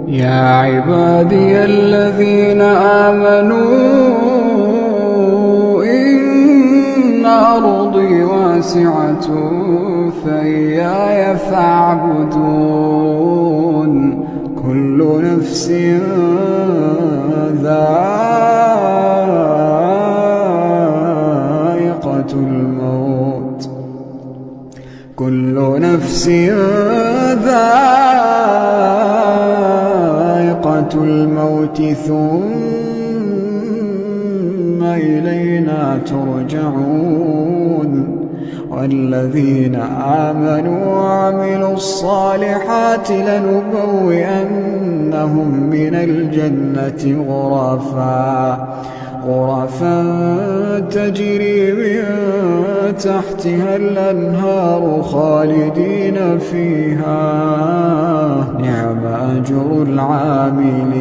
يا عبادي الذين آمنوا إن أرضي واسعة فإياي فاعبدون. كل نفس ذائقة الموت، كل نفس ذائقة الموت ثم إلينا ترجعون. والذين آمنوا وعملوا الصالحات لنبوئنهم من الجنة غرفا تجري من تحتها الأنهار خالدين فيها، نعم أجر العاملين.